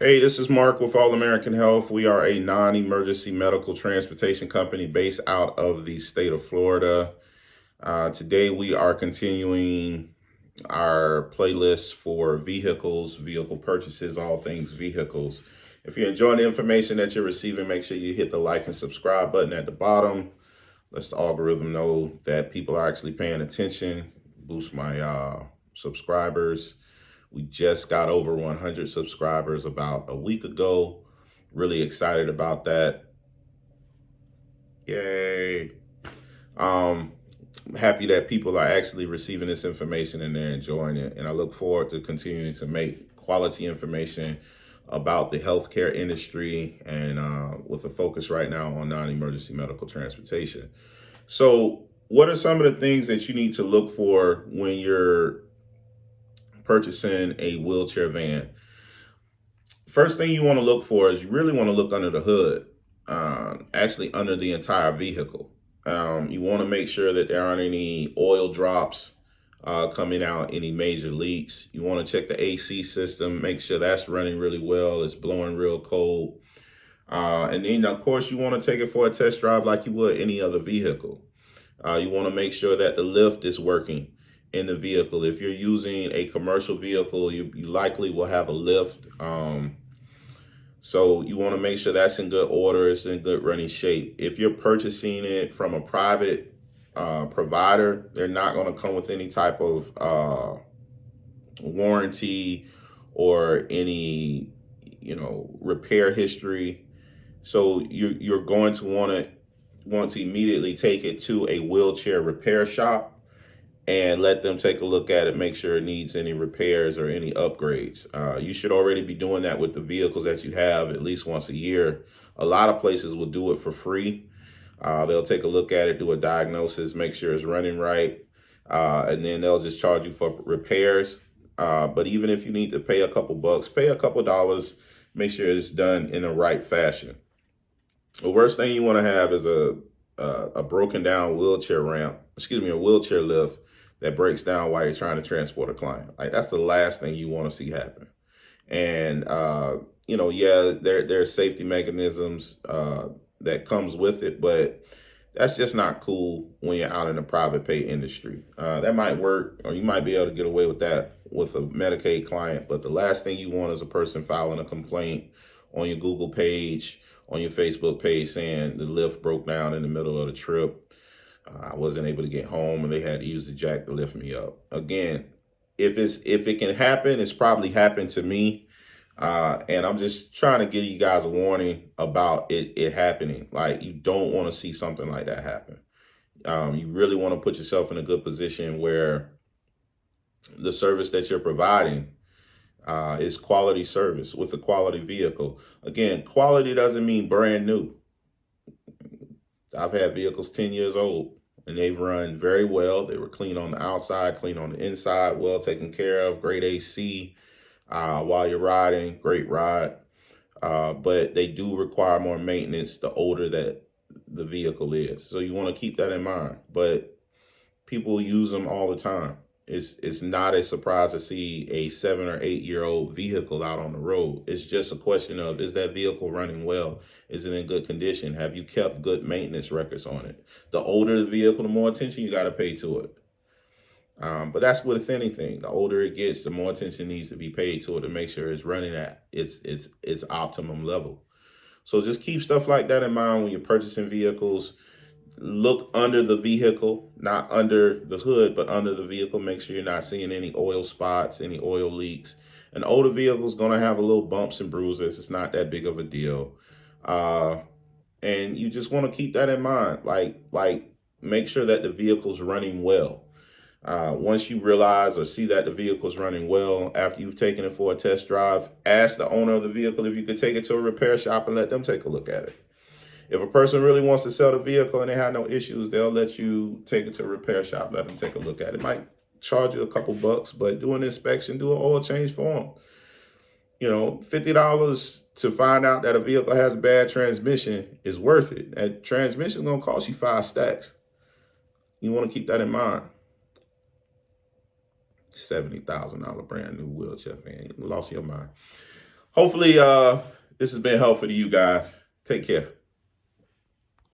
Hey, this is Mark with All American Health. We are a non emergency medical transportation company based out of the state of Florida. Today, we are continuing our playlist for vehicles, vehicle purchases, all things vehicles. If you're enjoying the information that you're receiving, make sure you hit the like and subscribe button at the bottom. Lets the algorithm know that people are actually paying attention, boost my subscribers. We just got over 100 subscribers about a week ago. Really excited about that. Yay. Um, Happy that people are actually receiving this information and they're enjoying it. And I look forward to continuing to make quality information about the healthcare industry and with a focus right now on non emergency medical transportation. So, what are some of the things that you need to look for when you're purchasing a wheelchair van? First thing you want to look for is you really want to look under the hood, actually under the entire vehicle. You want to make sure that there aren't any oil drops coming out, any major leaks. You want to check the AC system, make sure that's running really well, it's blowing real cold. And then, of course, you want to take it for a test drive like you would any other vehicle. You want to make sure that the lift is working in the vehicle. If you're using a commercial vehicle, you likely will have a lift. So you want to make sure that's in good order, it's in good running shape. If you're purchasing it from a private provider, they're not going to come with any type of warranty or any, repair history. So you're going to want to immediately take it to a wheelchair repair shop and let them take a look at it, make sure it needs any repairs or any upgrades. You should already be doing that with the vehicles that you have at least once a year. A lot of places will do it for free. They'll take a look at it, do a diagnosis, make sure it's running right, and then they'll just charge you for repairs. But even if you need to pay a couple bucks, pay a couple dollars, make sure it's done in the right fashion. The worst thing you want to have is a broken down wheelchair ramp, a wheelchair lift that breaks down while you're trying to transport a client. Like that's the last thing you want to see happen. And yeah, there's safety mechanisms that comes with it, but that's just not cool when you're out in the private pay industry. That might work, or you might be able to get away with that with a Medicaid client, but the last thing you want is a person filing a complaint on your Google page, on your Facebook page saying the lift broke down in the middle of the trip. I wasn't able to get home and they had to use the jack to lift me up. Again, if it can happen, it's probably happened to me. And I'm just trying to give you guys a warning about it happening. Like you don't want to see something like that happen. You really want to put yourself in a good position where the service that you're providing is quality service with a quality vehicle. Again, quality doesn't mean brand new. I've had vehicles 10 years old and they've run very well. They were clean on the outside, clean on the inside, well taken care of, great AC while you're riding, great ride. But they do require more maintenance the older that the vehicle is. So you want to keep that in mind. But people use them all the time. It's not a surprise to see a 7 or 8 year old vehicle out on the road. It's just a question of, is that vehicle running well? Is it in good condition? Have you kept good maintenance records on it? The older the vehicle, the more attention you got to pay to it. But that's with anything. The older it gets, the more attention needs to be paid to it to make sure it's running at its optimum level. So just keep stuff like that in mind when you're purchasing vehicles. Look under the vehicle, not under the hood, but under the vehicle. Make sure you're not seeing any oil spots, any oil leaks. An older vehicle is going to have a little bumps and bruises. It's not that big of a deal. And you just want to keep that in mind. Like make sure that the vehicle's running well. Once you realize or see that the vehicle is running well after you've taken it for a test drive, ask the owner of the vehicle if you could take it to a repair shop and let them take a look at it. If a person really wants to sell the vehicle and they have no issues, they'll let you take it to a repair shop, let them take a look at it. Might charge you a couple bucks, but do an inspection, do an oil change for them. $50 to find out that a vehicle has a bad transmission is worth it. That transmission is going to cost you 5 stacks. You want to keep that in mind. $70,000 brand new wheelchair van. You lost your mind. hopefully this has been helpful to you guys. Take care.